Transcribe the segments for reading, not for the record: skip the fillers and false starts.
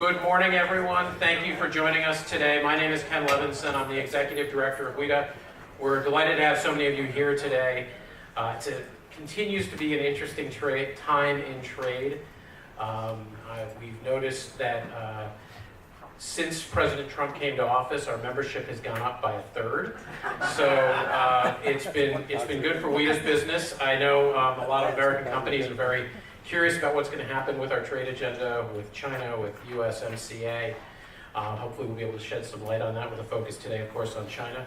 Good morning, everyone. Thank you for joining us today. My name is Ken Levinson. I'm the Executive Director of WIDA. We're delighted to have so many of you here today. It continues to be an interesting time in trade. We've noticed that since President Trump came to office, our membership has gone up by a third. So it's been good for WIDA's business. I know a lot of American companies are very curious about what's going to happen with our trade agenda with China, with USMCA. Hopefully we'll be able to shed some light on that with a focus today, of course, on China.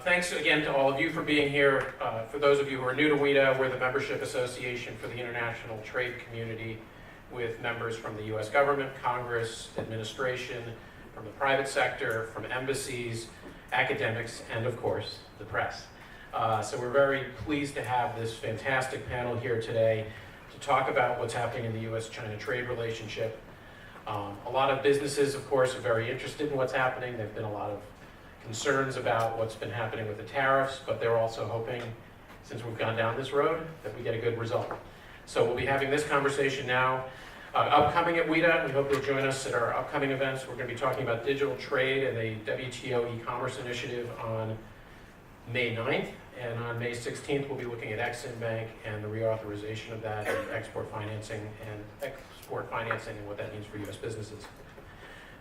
Thanks again to all of you for being here. For those of you who are new to WIDA, we're the membership association for the international trade community with members from the US government, Congress, administration, from the private sector, from embassies, academics, and of course, the press. So we're very pleased to have this fantastic panel here today to talk about what's happening in the US-China trade relationship. A lot of businesses, of course, are very interested in what's happening. There have been a lot of concerns about what's been happening with the tariffs, but they're also hoping, since we've gone down this road, that we get a good result. So we'll be having this conversation now. Upcoming at WIDA, we hope you'll join us at our upcoming events. We're going to be talking about digital trade and the WTO e-commerce initiative on May 9th. And on May 16th, we'll be looking at Exim Bank and the reauthorization of that, and export financing and what that means for U.S. businesses.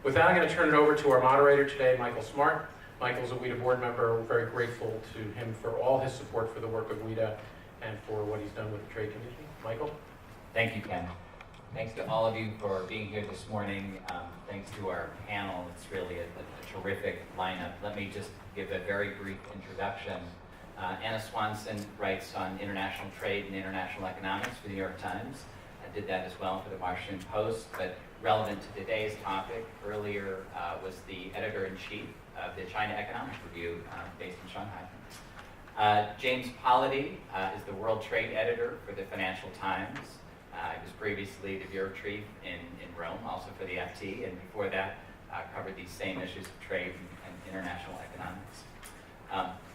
With that, I'm going to turn it over to our moderator today, Michael Smart. Michael's a WIDA board member. We're very grateful to him for all his support for the work of WIDA and for what he's done with the trade community. Michael? Thank you, Ken. Thanks to all of you for being here this morning. Thanks to our panel. It's really a terrific lineup. Let me just give a very brief introduction. Anna Swanson writes on international trade and international economics for the New York Times. I did that as well for the Washington Post, but relevant to today's topic, earlier was the editor-in-chief of the China Economic Review based in Shanghai. James Politi is the world trade editor for the Financial Times. He was previously the bureau chief in Rome, also for the FT, and before that covered these same issues of trade and international economics.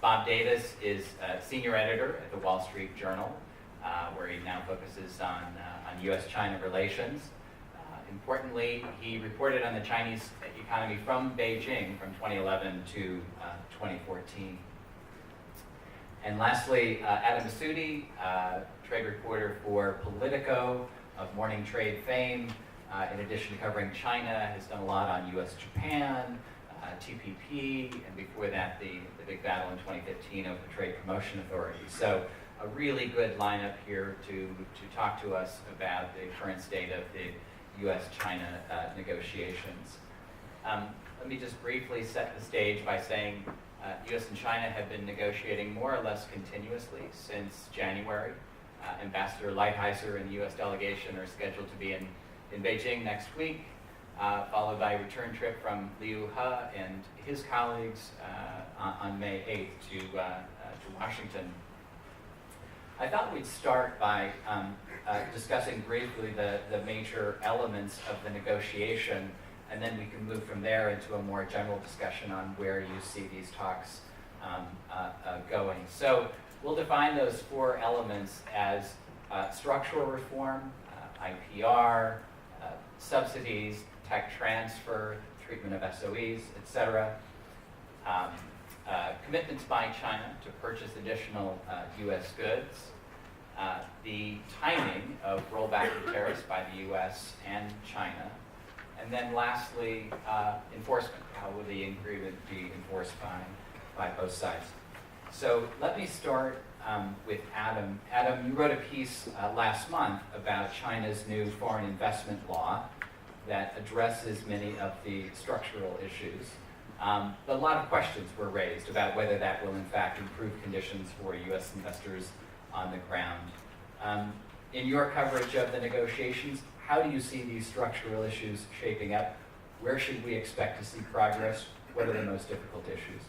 Bob Davis is a senior editor at the Wall Street Journal, where he now focuses on U.S.-China relations. Importantly, he reported on the Chinese economy from Beijing from 2011 to 2014. And lastly, Adam Behsudi, trade reporter for Politico of morning trade fame. In addition to covering China, has done a lot on U.S.-Japan, TPP, and before that, the big battle in 2015 over the Trade Promotion Authority. So a really good lineup here to talk to us about the current state of the U.S.-China negotiations. Let me just briefly set the stage by saying U.S. and China have been negotiating more or less continuously since January. Ambassador Lighthizer and the U.S. delegation are scheduled to be in Beijing next week, followed by a return trip from Liu He and his colleagues on May 8th to Washington. I thought we'd start by discussing briefly the major elements of the negotiation, and then we can move from there into a more general discussion on where you see these talks going. So we'll define those four elements as structural reform, IPR, subsidies, tech transfer, treatment of SOEs, etc. Commitments by China to purchase additional U.S. goods, the timing of rollback of tariffs by the U.S. and China, and then lastly, enforcement. How will the agreement be enforced by both sides? So let me start with Adam. Adam, you wrote a piece last month about China's new foreign investment law that addresses many of the structural issues. But a lot of questions were raised about whether that will in fact improve conditions for U.S. investors on the ground. In your coverage of the negotiations, how do you see these structural issues shaping up? Where should we expect to see progress? What are the most difficult issues?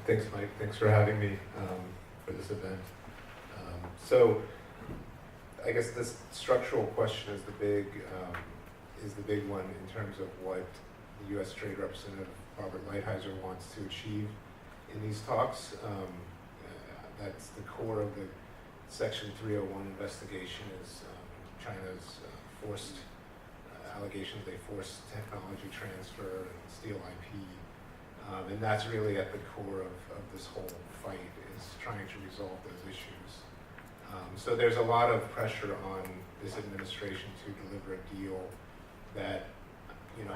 Thanks, Mike. Thanks for having me for this event. So, I guess this structural question is the big one in terms of what the U.S. Trade Representative Robert Lighthizer wants to achieve in these talks. That's the core of the Section 301 investigation is China's forced allegations they forced technology transfer and steal IP. And that's really at the core of this whole fight, is trying to resolve those issues. So there's a lot of pressure on this administration to deliver a deal that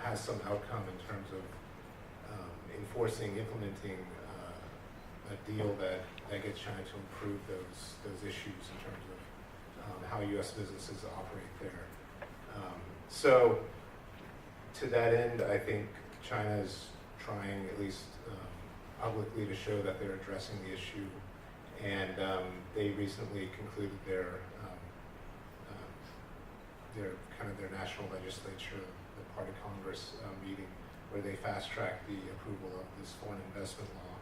has some outcome in terms of implementing a deal that gets China to improve those issues in terms of how U.S. businesses operate there. So to that end, I think China is trying, at least publicly, to show that they're addressing the issue. And they recently concluded their national legislature, the Party Congress meeting, where they fast-tracked the approval of this foreign investment law.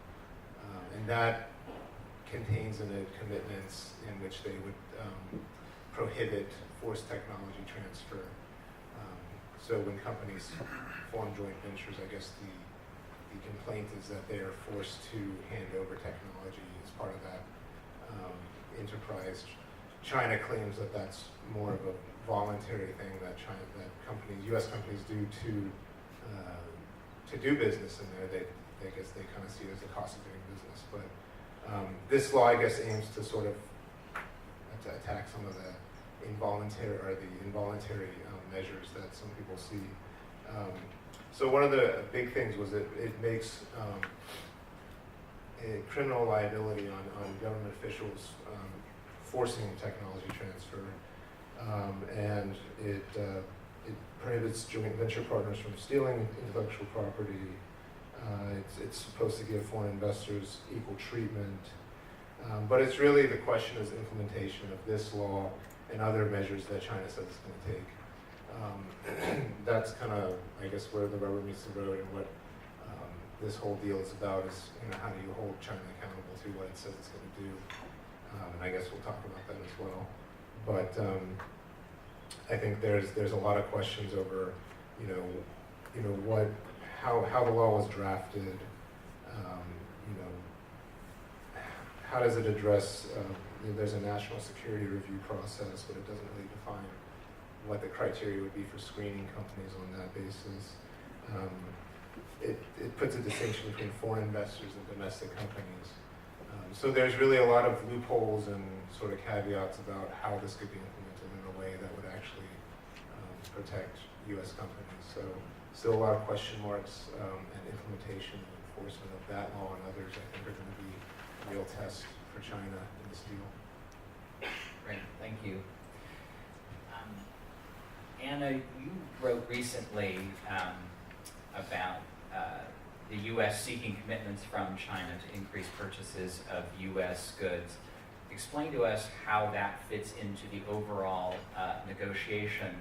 And that contains in it commitments in which they would prohibit forced technology transfer. So when companies form joint ventures, I guess the complaint is that they are forced to hand over technology as part of that enterprise. China claims that that's more of a voluntary thing that U.S. companies do to do business in there. I guess they kind of see it as a cost of doing business. But this law, I guess, aims to sort of attack some of the involuntary measures that some people see. So one of the big things was that it makes a criminal liability on government officials forcing technology transfer, and it prohibits joint venture partners from stealing intellectual property. It's supposed to give foreign investors equal treatment, but it's really, the question is implementation of this law and other measures that China says it's going to take. That's kind of, I guess, where the rubber meets the road, and what this whole deal is about is, how do you hold China accountable to what it says it's going to do? And I guess we'll talk about that as well. But I think there's a lot of questions over, how the law was drafted. How does it address? There's a national security review process, but it doesn't really define what the criteria would be for screening companies on that basis. It puts a distinction between foreign investors and domestic companies. So there's really a lot of loopholes and sort of caveats about how this could be implemented in a way that would actually protect U.S. companies. So still a lot of question marks, and implementation and enforcement of that law and others, I think, are going to be a real test for China in this deal. Great, thank you. Anna, you wrote recently about the U.S. seeking commitments from China to increase purchases of U.S. goods. Explain to us how that fits into the overall negotiation,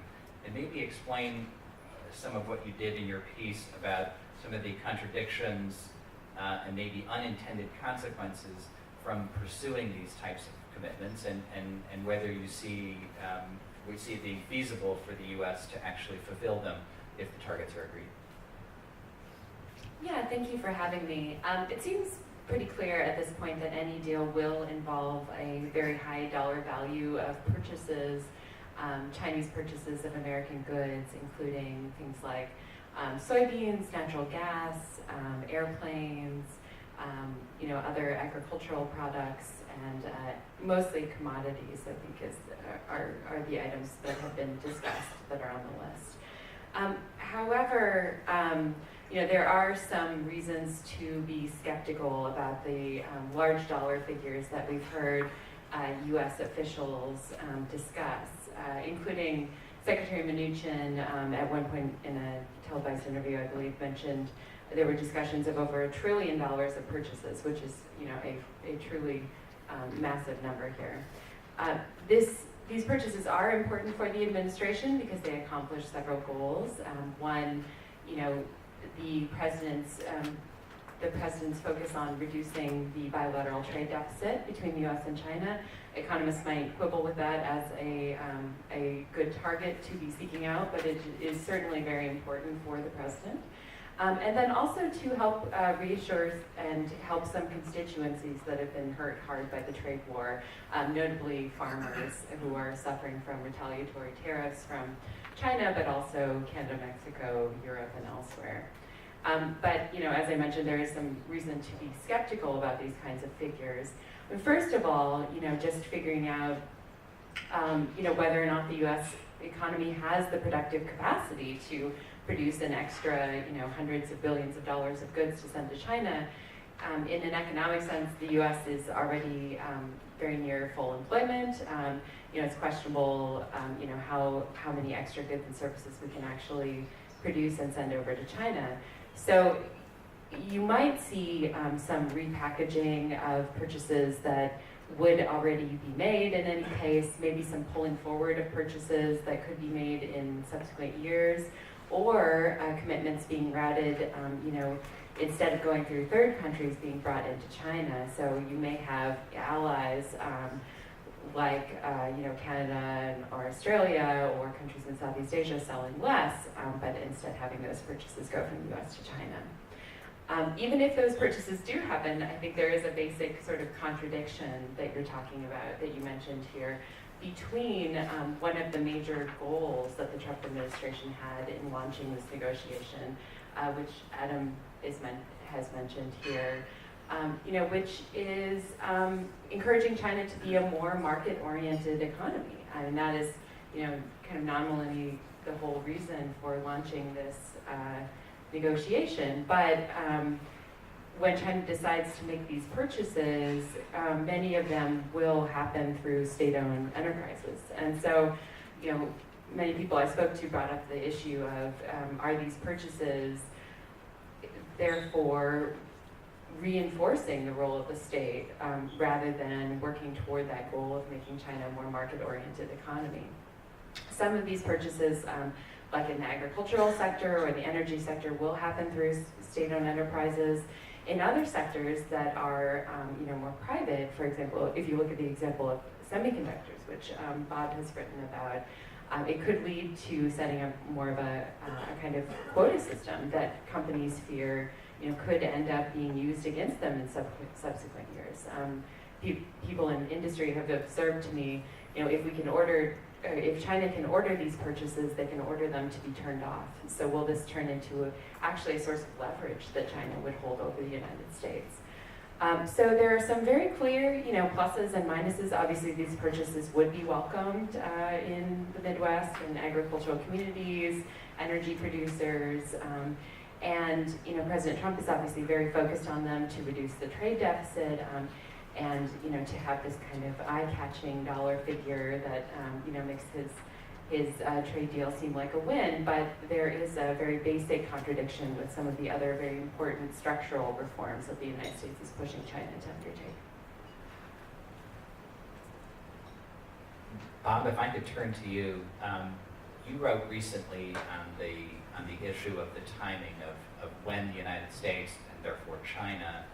and maybe explain some of what you did in your piece about some of the contradictions and maybe unintended consequences from pursuing these types of commitments, and whether you see it being feasible for the U.S. to actually fulfill them if the targets are agreed. Yeah, thank you for having me. It seems pretty clear at this point that any deal will involve a very high dollar value of purchases, Chinese purchases of American goods, including things like soybeans, natural gas, airplanes, other agricultural products, and mostly commodities, I think, are the items that have been discussed that are on the list. However, there are some reasons to be skeptical about the large dollar figures that we've heard U.S. officials discuss, including Secretary Mnuchin at one point in a televised interview, I believe, mentioned there were discussions of over $1 trillion of purchases, which is, a truly massive number here. These purchases are important for the administration because they accomplish several goals. One, the president's focus on reducing the bilateral trade deficit between the U.S. and China. Economists might quibble with that as a good target to be seeking out, but it is certainly very important for the president. And then also to help reassure and help some constituencies that have been hurt hard by the trade war, notably farmers who are suffering from retaliatory tariffs from China, but also Canada, Mexico, Europe, and elsewhere. But as I mentioned, there is some reason to be skeptical about these kinds of figures. But first of all, just figuring out, whether or not the U.S. economy has the productive capacity to produce an extra, hundreds of billions of dollars of goods to send to China. In an economic sense, the U.S. is already very near full employment. It's questionable, how many extra goods and services we can actually produce and send over to China. So you might see some repackaging of purchases that would already be made in any case, maybe some pulling forward of purchases that could be made in subsequent years, or commitments being routed, instead of going through third countries, being brought into China. So you may have allies like Canada or Australia or countries in Southeast Asia selling less, but instead having those purchases go from the US to China. Even if those purchases do happen, I think there is a basic sort of contradiction that you're talking about, that you mentioned here, between one of the major goals that the Trump administration had in launching this negotiation, which Adam has mentioned here, which is encouraging China to be a more market-oriented economy. And that is, kind of nominally the whole reason for launching this negotiation. But when China decides to make these purchases, many of them will happen through state-owned enterprises. And so, many people I spoke to brought up the issue of, are these purchases therefore reinforcing the role of the state rather than working toward that goal of making China a more market-oriented economy? Some of these purchases, like in the agricultural sector or the energy sector, will happen through state-owned enterprises. In other sectors that are more private, for example, if you look at the example of semiconductors, which Bob has written about, it could lead to setting up more of a kind of quota system that companies fear could end up being used against them in subsequent years. People in industry have observed to me, if China can order these purchases, they can order them to be turned off. So will this turn into actually a source of leverage that China would hold over the United States? So there are some very clear, pluses and minuses. Obviously, these purchases would be welcomed in the Midwest and agricultural communities, energy producers, and President Trump is obviously very focused on them to reduce the trade deficit. And to have this kind of eye-catching dollar figure that makes his trade deal seem like a win, but there is a very basic contradiction with some of the other very important structural reforms that the United States is pushing China to undertake. Bob, if I could turn to you, you wrote recently on the issue of the timing of when the United States and therefore China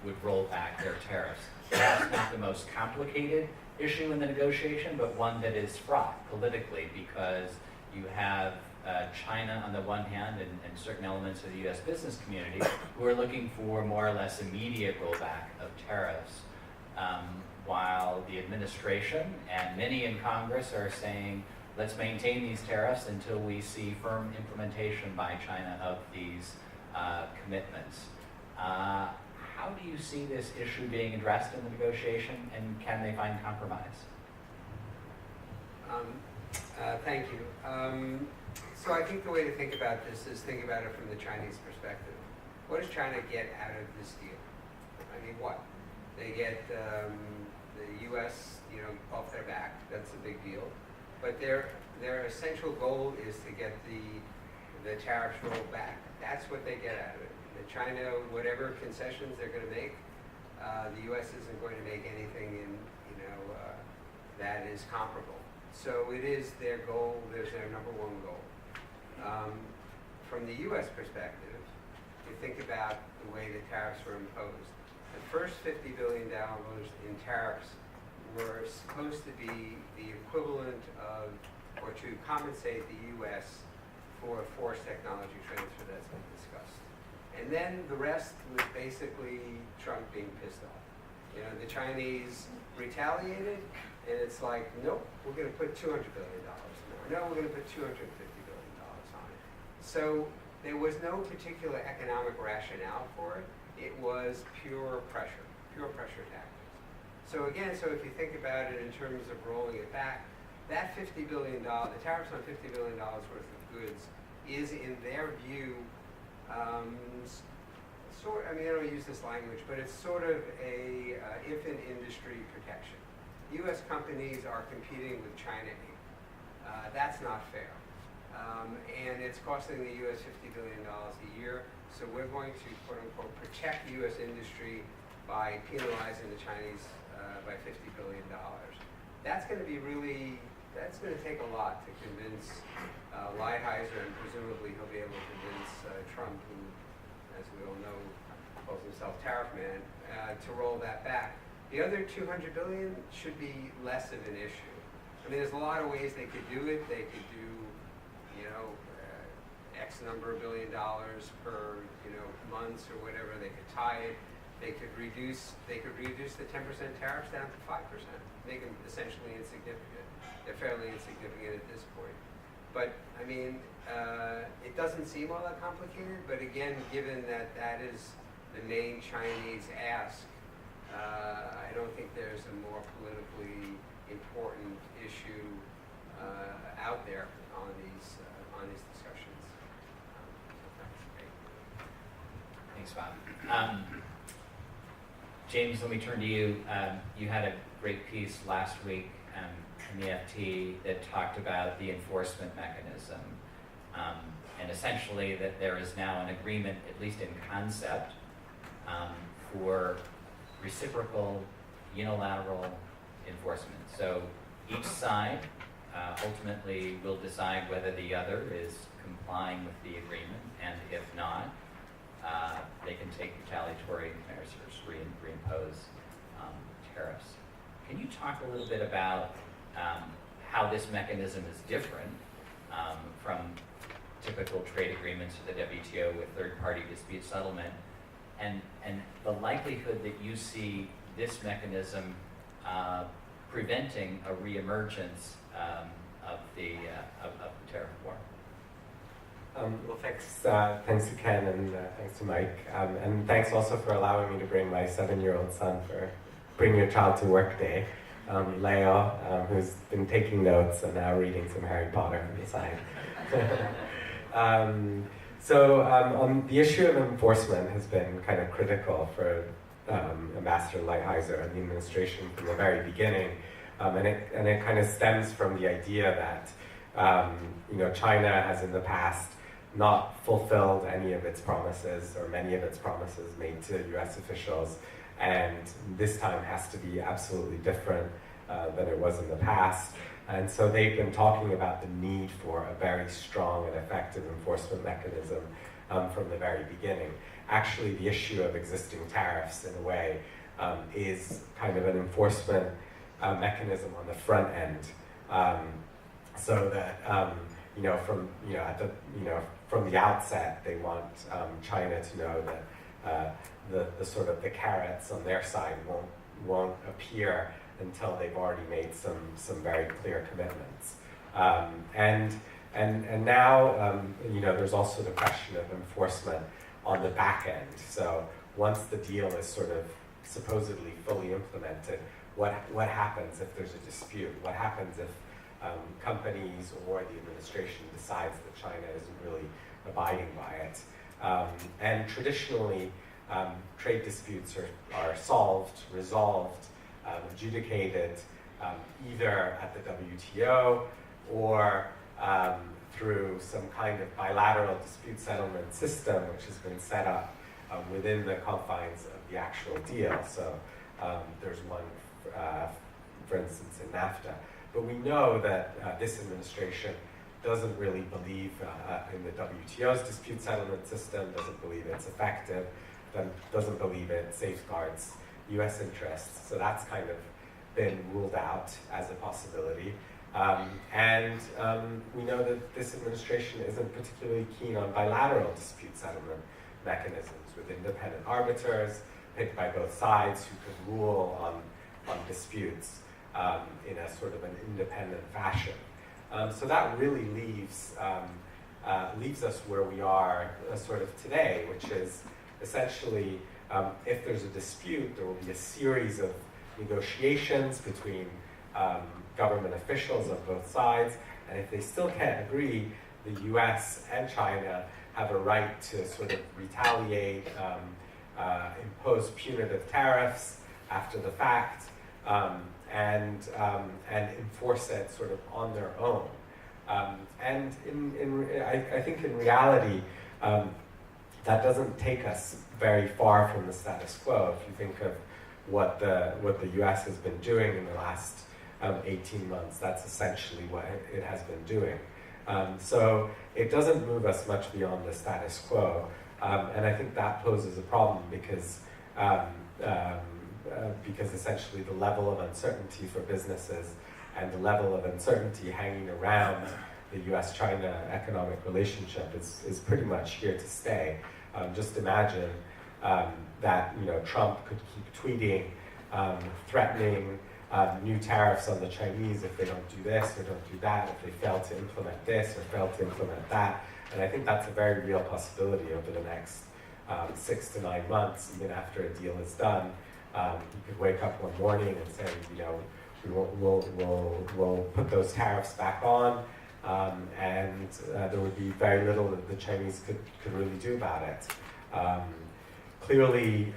would roll back their tariffs. Perhaps not the most complicated issue in the negotiation, but one that is fraught politically, because you have China on the one hand and certain elements of the U.S. business community who are looking for more or less immediate rollback of tariffs, while the administration and many in Congress are saying, let's maintain these tariffs until we see firm implementation by China of these commitments. How do you see this issue being addressed in the negotiation, and can they find compromise? Thank you. So I think the way to think about this is think about it from the Chinese perspective. What does China get out of this deal? I mean, what? They get the U.S., off their back. That's a big deal. But their essential goal is to get the tariffs rolled back. That's what they get out of it. China, whatever concessions they're going to make, the U.S. isn't going to make anything that is comparable. So it is their goal. There's their number one goal. From the U.S. perspective, you think about the way the tariffs were imposed. The first $50 billion in tariffs were supposed to be the equivalent of, or to compensate the U.S. for forced technology transfer that's been discussed. And then the rest was basically Trump being pissed off. You know, the Chinese retaliated, and it's like, nope, we're going to put $200 billion more. No, we're going to put $250 billion on it. So there was no particular economic rationale for it. It was pure pressure tactics. So again, if you think about it in terms of rolling it back, that $50 billion, the tariffs on $50 billion worth of goods is, in their view, I don't use this language, but it's sort of a infant industry protection. U.S. companies are competing with China Inc. That's not fair. And it's costing the U.S. $50 billion a year, so we're going to, quote unquote, protect U.S. industry by penalizing the Chinese by $50 billion. That's going to take a lot to convince Lighthizer, and presumably he'll be able to convince Trump, who, as we all know, calls himself Tariff Man, to roll that back. The other $200 billion should be less of an issue. I mean, there's a lot of ways they could do it. They could do, X number of $1 billion per, months or whatever. They could tie it. They could reduce the 10% tariffs down to 5%. Make them essentially insignificant. They're fairly insignificant at this point. But I mean, it doesn't seem all that complicated. But again, given that that is the main Chinese ask, I don't think there's a more politically important issue out there on these discussions. Thanks, Bob. James, let me turn to you. You had a great piece last week in the FT that talked about the enforcement mechanism, and essentially that there is now an agreement, at least in concept, for reciprocal, unilateral enforcement. So each side ultimately will decide whether the other is complying with the agreement, and if not, they can take retaliatory measures, reimpose tariffs. Can you talk a little bit about how this mechanism is different from typical trade agreements of the WTO with third-party dispute settlement, and the likelihood that you see this mechanism preventing a reemergence of the tariff war? Well, thanks to Ken, and thanks to Mike, and thanks also for allowing me to bring my 7-year-old son for Bring Your Child to Work Day, Leo, who's been taking notes and now reading some Harry Potter on the side. On the issue of enforcement has been kind of critical for Ambassador Lighthizer and the administration from the very beginning, and it kind of stems from the idea that China has in the past not fulfilled any of its promises, or many of its promises made to U.S. officials, and this time has to be absolutely different than it was in the past. And so they've been talking about the need for a very strong and effective enforcement mechanism from the very beginning. Actually, the issue of existing tariffs, in a way, is kind of an enforcement mechanism on the front end, so that from the outset, they want China to know that the sort of the carrots on their side won't appear until they've already made some very clear commitments. And now there's also the question of enforcement on the back end. So once the deal is sort of supposedly fully implemented, what happens if there's a dispute? What happens if companies or the administration decides that China isn't really abiding by it? And traditionally, trade disputes are resolved, adjudicated either at the WTO or through some kind of bilateral dispute settlement system, which has been set up within the confines of the actual deal. So there's one, for instance, in NAFTA. But we know that this administration doesn't really believe in the WTO's dispute settlement system, doesn't believe it's effective, doesn't believe it safeguards U.S. interests. So that's kind of been ruled out as a possibility. We know that this administration isn't particularly keen on bilateral dispute settlement mechanisms with independent arbiters picked by both sides who could rule on disputes in a sort of an independent fashion. So that really leaves us where we are sort of today, which is essentially if there's a dispute, there will be a series of negotiations between government officials on both sides, and if they still can't agree, the US and China have a right to sort of retaliate, impose punitive tariffs after the fact, and enforce it sort of on their own. I think in reality, that doesn't take us very far from the status quo. If you think of what the US has been doing in the last 18 months, that's essentially what it has been doing. So it doesn't move us much beyond the status quo. And I think that poses a problem because essentially the level of uncertainty for businesses and the level of uncertainty hanging around the US-China economic relationship is pretty much here to stay. Just imagine that Trump could keep tweeting, threatening new tariffs on the Chinese if they don't do this or don't do that, if they fail to implement this or fail to implement that. And I think that's a very real possibility over the next 6 to 9 months, even after a deal is done. You could wake up one morning and say, we'll put those tariffs back on, and there would be very little that the Chinese could really do about it. Clearly,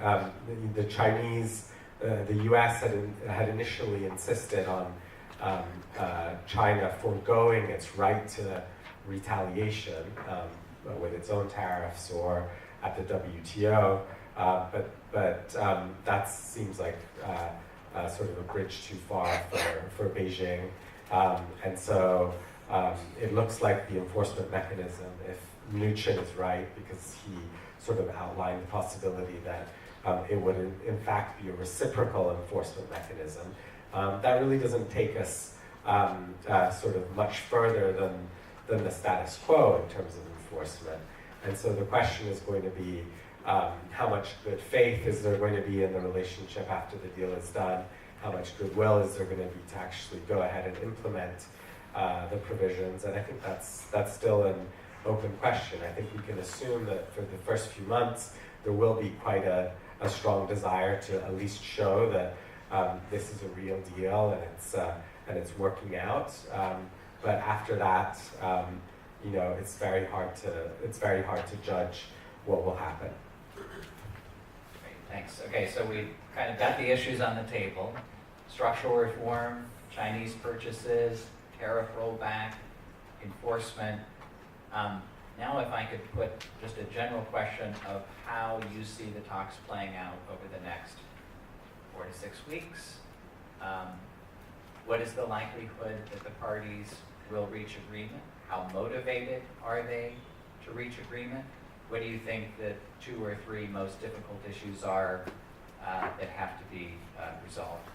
the Chinese, the US had initially insisted on China foregoing its right to retaliation with its own tariffs or at the WTO, but that seems like sort of a bridge too far for Beijing, and so it looks like the enforcement mechanism, if Mnuchin is right, because he sort of outlined the possibility that it would in fact be a reciprocal enforcement mechanism, that really doesn't take us sort of much further than the status quo in terms of enforcement. And so the question is going to be, how much good faith is there going to be in the relationship after the deal is done? How much goodwill is there going to be to actually go ahead and implement the provisions? And I think that's still an open question. I think we can assume that for the first few months, there will be quite a strong desire to at least show that this is a real deal and it's working out. But after that, it's very hard to judge what will happen. Great, thanks. Okay, so we kind of got the issues on the table: structural reform, Chinese purchases, tariff rollback, enforcement. Now, if I could put just a general question of how you see the talks playing out over the next 4 to 6 weeks. What is the likelihood that the parties will reach agreement? How motivated are they to reach agreement? What do you think the 2 or 3 most difficult issues are that have to be resolved?